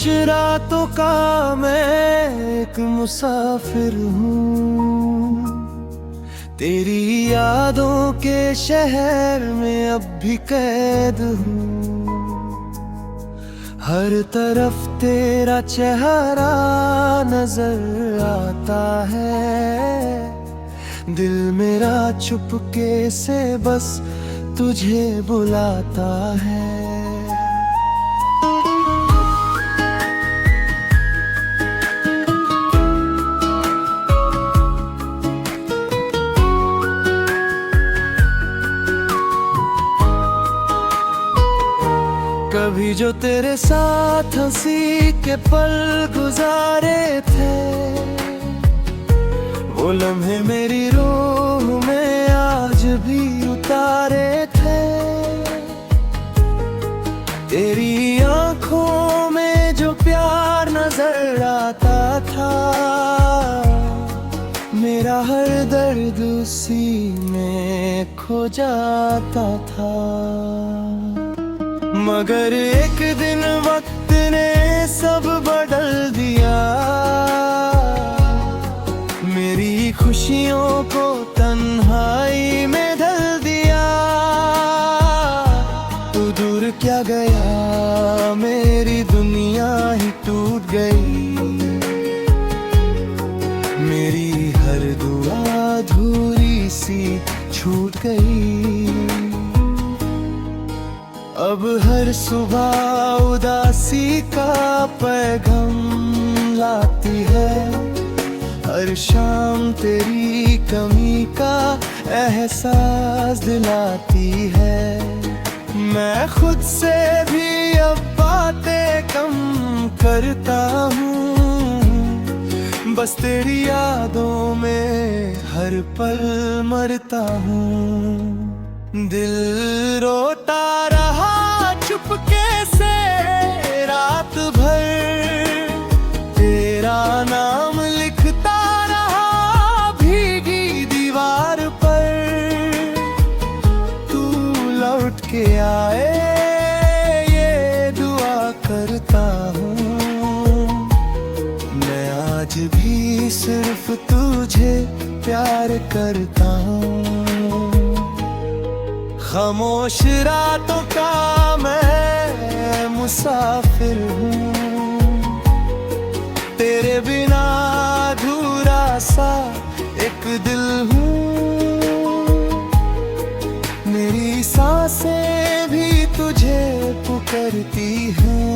रातों का मैं एक मुसाफिर हूँ, तेरी यादों के शहर में अब भी कैद हूँ। हर तरफ तेरा चेहरा नजर आता है, दिल मेरा चुपके से बस तुझे बुलाता है। कभी जो तेरे साथ हंसी के पल गुजारे थे, वो लम्हे मेरी रूह में आज भी उतारे थे। तेरी आंखों में जो प्यार नजर आता था, मेरा हर दर्द उसी में खो जाता था। मगर एक दिन वक्त ने सब बदल दिया, मेरी खुशियों को तन्हाई में ढल दिया। तू दूर क्या गया, मेरी दुनिया ही टूट गई, मेरी हर दुआ अधूरी सी छूट गई। अब हर सुबह उदासी का पैगाम लाती है, हर शाम तेरी कमी का एहसास दिलाती है। मैं खुद से भी अब बातें कम करता हूँ, बस तेरी यादों में हर पल मरता हूँ। दिल रोता रहा चुपके से रात भर, तेरा नाम लिखता रहा भीगी दीवार पर। तू लौट के आए ये दुआ करता हूँ, मैं आज भी सिर्फ तुझे प्यार करता हूँ। खामोश रातों का मैं मुसाफिर हूँ, तेरे बिना अधूरा सा एक दिल हूँ। मेरी सांसें भी तुझे पुकारती हैं,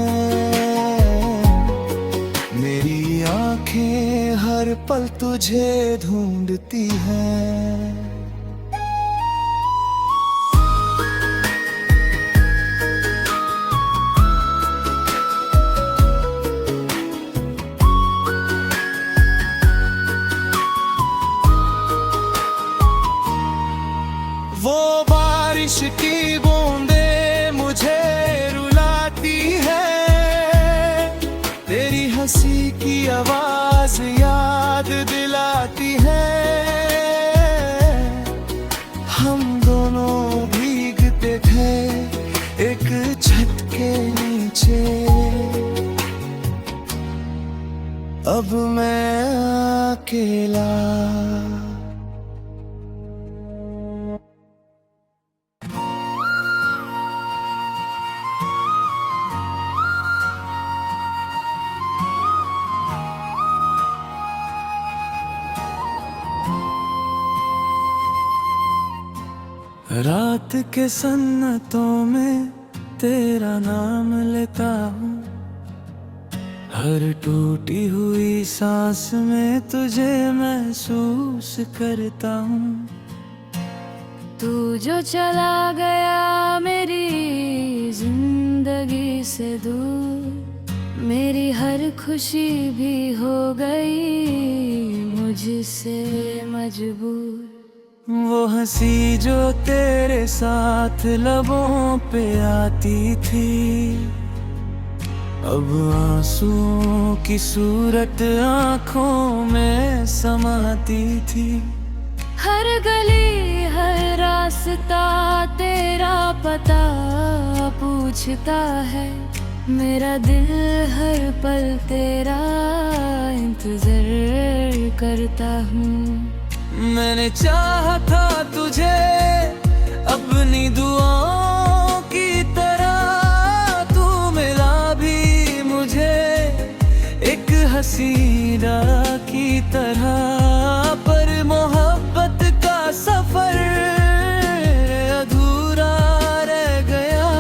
मेरी आँखें हर पल तुझे ढूंढती हैं। वो बारिश की बूंदें मुझे रुलाती है, तेरी हंसी की आवाज याद दिलाती है। हम दोनों भीगते थे एक छत के नीचे, अब मैं अकेला। रात के सन्नतों में तेरा नाम लेता हूँ, हर टूटी हुई सांस में तुझे महसूस करता हूँ। तू जो चला गया मेरी जिंदगी से दूर, मेरी हर खुशी भी हो गई मुझसे मजबूर। वो हंसी जो तेरे साथ लबों पे आती थी, अब आंसुओं की सूरत आंखों में समाती थी। हर गली हर रास्ता तेरा पता पूछता है, मेरा दिल हर पल तेरा इंतजार करता हूँ। मैंने चाहा था तुझे अपनी दुआओं की तरह, तू मिला भी मुझे एक हसीना की तरह। पर मोहब्बत का सफर अधूरा रह गया,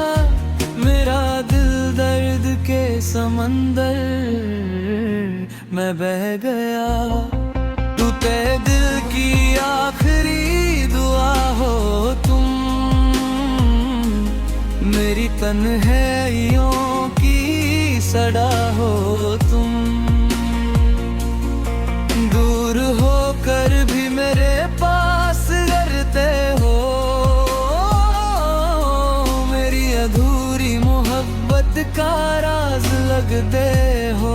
मेरा दिल दर्द के समंदर में बह गया। तू तेरे दिल की आखिरी दुआ हो तुम, मेरी तन्हाइयों की सदा हो तुम। दूर होकर भी मेरे पास रहते हो, मेरी अधूरी मोहब्बत का राज लगते हो।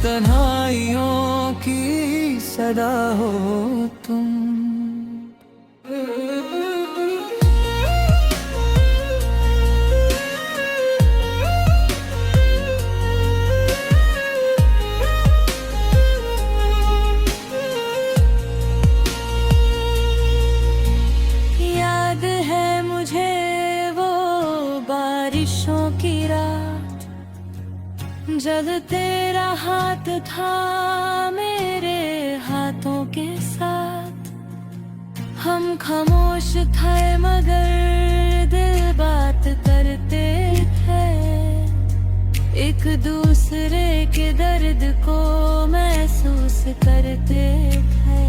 तन्हाइयों की सदा हो तुम। याद है मुझे वो बारिशों की रात, जब तेरा हाथ था मेरे हाथों के साथ। हम खामोश थे मगर दिल बात करते थे, एक दूसरे के दर्द को महसूस करते थे।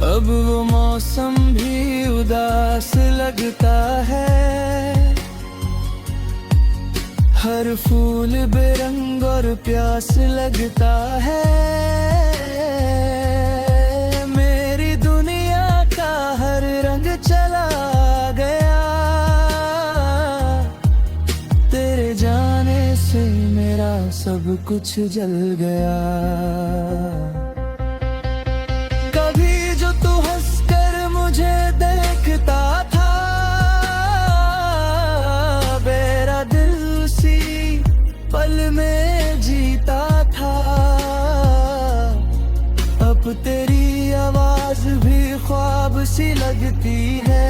अब वो मौसम भी उदास लगता है, हर फूल बेरंग और प्यास लगता है। मेरी दुनिया का हर रंग चला गया, तेरे जाने से मेरा सब कुछ जल गया। कभी जो तू हंसकर मुझे देखता था, मेरा दिल पल में जीता था। अब तेरी आवाज भी ख्वाब सी लगती है,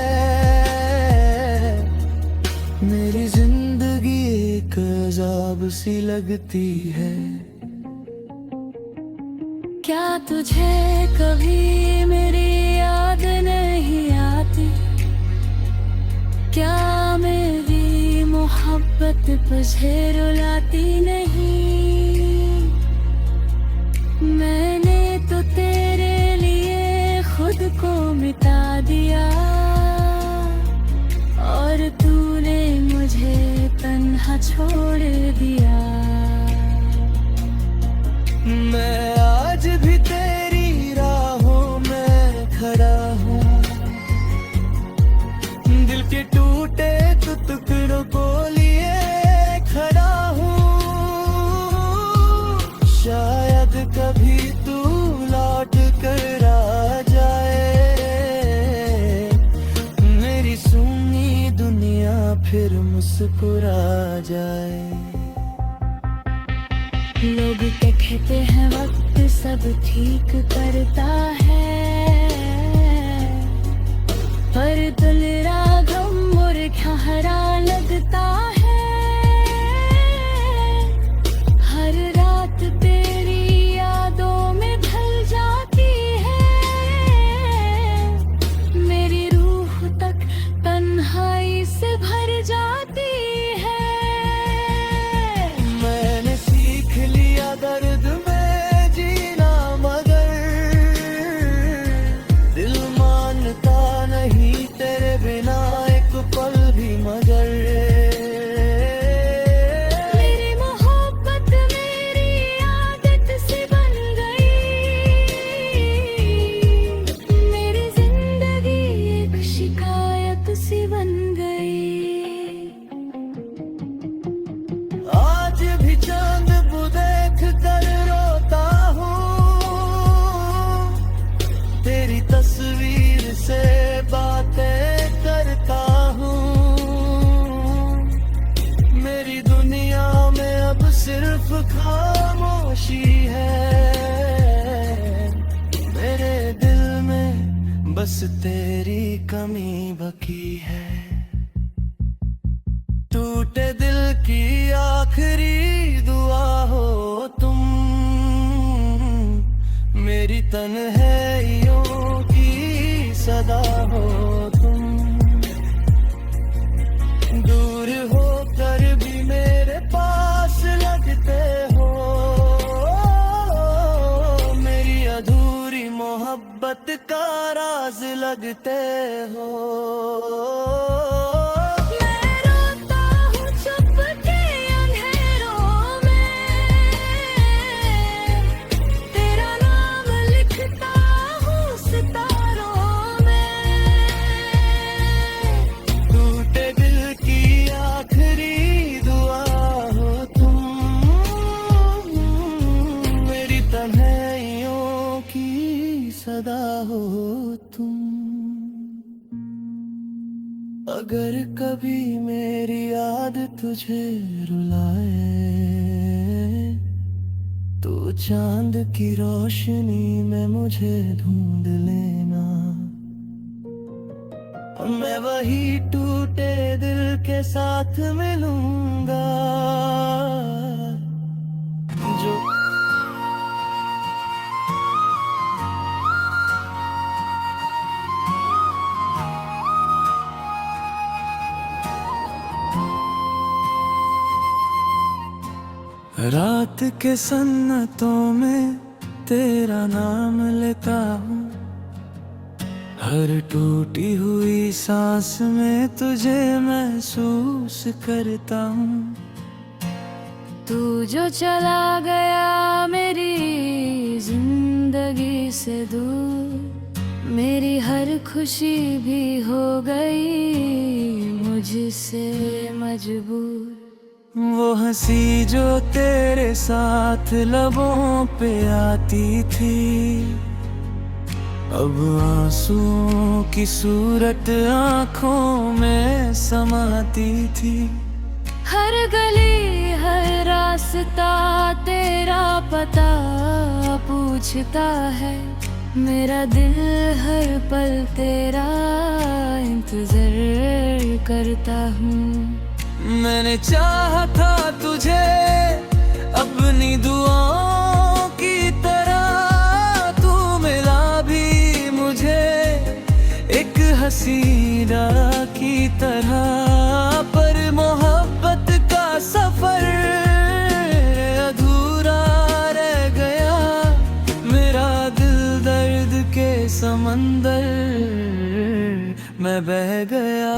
मेरी जिंदगी एक अज़ाब सी लगती है। क्या तुझे कभी मेरी याद नहीं आती? क्या मेरी मोहब्बत तुझे रुलाती नहीं? मैंने तो तेरे लिए खुद को मिटा दिया, और तूने मुझे तन्हा छोड़ दिया। मैं आज भी तेरी राहों में खड़ा हूँ, दिल के टूटे टुकड़ों को लिए खड़ा हूँ। शायद कभी तू लौट कर आ जाए, मेरी सूनी दुनिया फिर मुस्कुरा जाए। लोग कहते हैं वक्त सब ठीक करता है, पर दिल रागम मुरझा लगता है। हर रात तेरी यादों में ढल जाती है, मेरी रूह तक तन्हाई से भर जाती है। मैंने सीख लिया दर्द में जीना, मगर बस तेरी कमी बकी है। टूटे दिल की आखिरी दुआ हो तुम, मेरी तन्हाइयों की सदा हो तुम। दूर होकर भी मेरे पास लगते हो, मेरी अधूरी मोहब्बत का राज लगते हो। मैं रोता हूँ चुपके अंधेरों में, तेरा नाम लिखता हूँ सितारों में। टूटे दिल की आखिरी दुआ हो तुम, मेरी तन्हाइयों की सदा हो तुम। अगर कभी मेरी याद तुझे रुलाए, तो चांद की रोशनी में मुझे ढूंढ लेना। मैं वही टूटे दिल के साथ मिलूंगा जो रात के सन्नतों में तेरा नाम लेता हूँ, हर टूटी हुई सांस में तुझे महसूस करता हूँ। तू जो चला गया मेरी जिंदगी से दूर, मेरी हर खुशी भी हो गई मुझसे मजबूर। वो हंसी जो तेरे साथ लबों पे आती थी, अब आंसुओं की सूरत आंखों में समाती थी। हर गली हर रास्ता तेरा पता पूछता है, मेरा दिल हर पल तेरा इंतजार करता हूँ। मैंने चाहा था तुझे अपनी दुआओं की तरह, तू मिला भी मुझे एक हसीना की तरह। पर मोहब्बत का सफर अधूरा रह गया, मेरा दिल दर्द के समंदर में बह गया।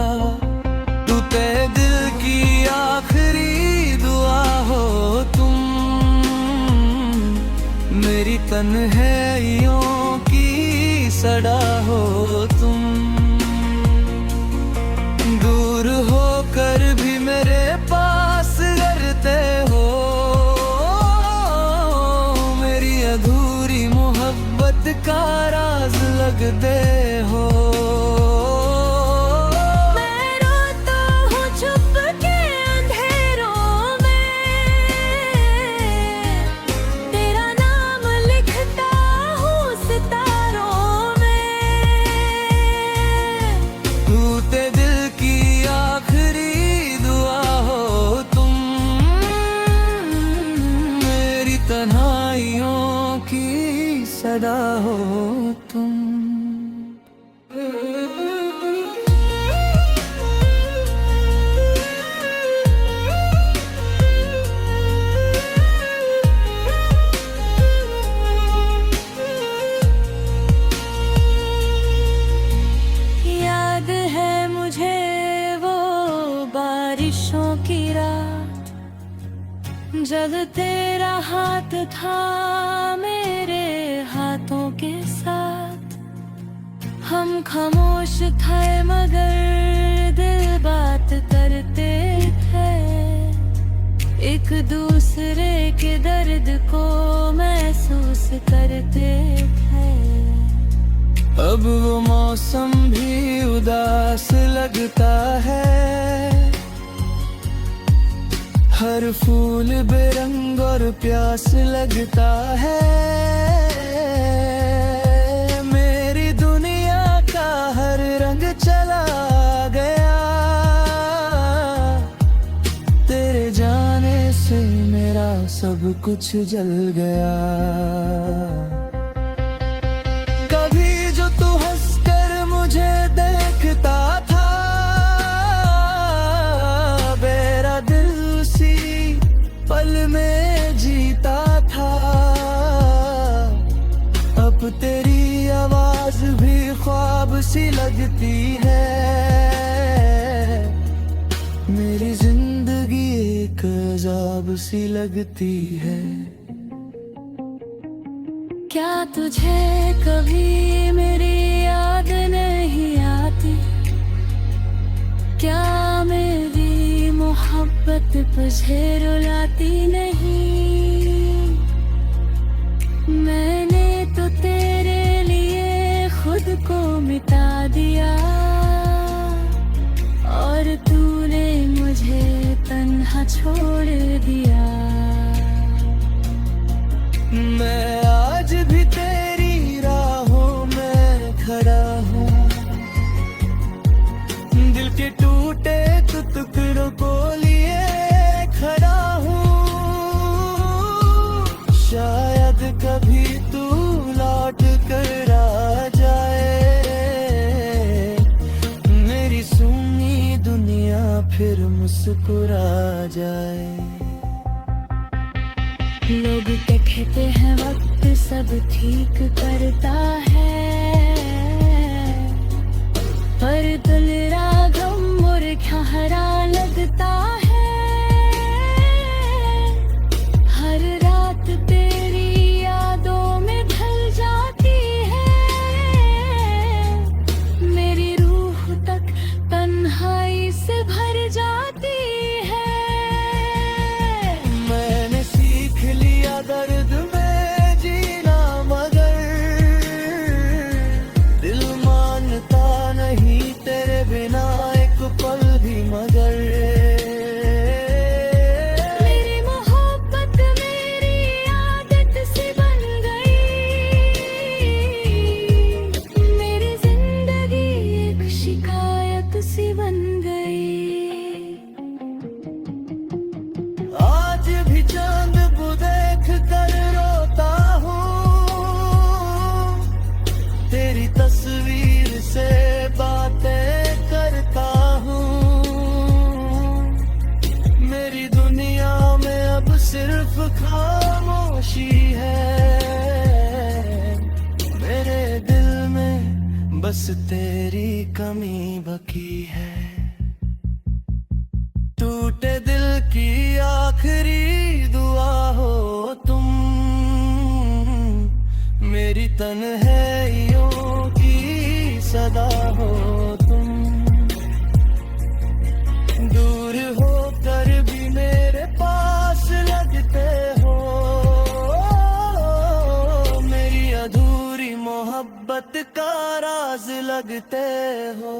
टूटे दिल की आखिरी दुआ हो तुम, मेरी तन्हाइयों की सदा हो तुम। दूर होकर भी मेरे पास करते हो, मेरी अधूरी मोहब्बत का राज लगते हो। तन्हाइयों की सदा हो तुम। याद है मुझे वो बारिशों की रात, जब तेरा हाथ था मेरे हाथों के साथ। हम खामोश थे मगर दिल बात करते थे, एक दूसरे के दर्द को महसूस करते थे। अब वो मौसम भी उदास लगता है, हर फूल बेरंग और प्यास लगता है। मेरी दुनिया का कुछ जल गया। कभी जो तू हंसकर मुझे देखता था, मेरा दिल उसी पल में जीता था। अब तेरी आवाज भी ख्वाब सी लगती है। मेरी जिंदगी एक अजाब सी लगती है। क्या तुझे कभी मेरी याद नहीं आती? क्या मेरी मोहब्बत तुझे रुलाती नहीं? मैंने तो तेरे लिए खुद को मिटा दिया, और तूने मुझे तन्हा छोड़ दिया। मैं आज भी तेरी राहों में खड़ा हूँ, दिल के टूटे टुकड़ों को लिए खड़ा हूँ। शायद कभी तू लौट कर आ जाए, मेरी सुनी दुनिया फिर मुस्कुरा जाए। लोग कहते हैं वक्त सब ठीक करता है, पर दिल रागम मुरझा हरा लगता है। हर रात तेरी यादों में ढल जाती है, मेरी रूह तक तन्हाई से भर जाती है। मैंने सीख लिया दर्द में जीना, मगर दिल मानता नहीं तेरे बिना एक पल भी। मगर मेरी मोहब्बत मेरी आदत सी बन गई, मेरी जिंदगी एक शिकायत सी बन गई। आज भी चांद को देख कर रोता हूँ, तेरी तस्वीर से बातें करता हूँ। मेरी दुनिया में अब सिर्फ खामोशी है, मेरे दिल में बस तेरी कमी बकी है। टूटे दिल की आखिरी दुआ हो तुम, मेरी तन्हाइयों की सदा हो तुम। दूर होकर भी मेरे पास लगते हो, मेरी अधूरी मोहब्बत का राज लगते हो।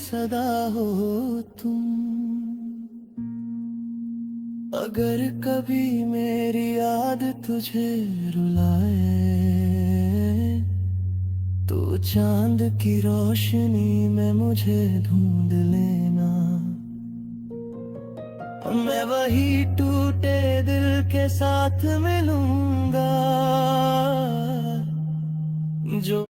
सदा हो तुम। अगर कभी मेरी याद तुझे रुलाए, तो चांद की रोशनी में मुझे ढूंढ लेना। मैं वही टूटे दिल के साथ मिलूंगा जो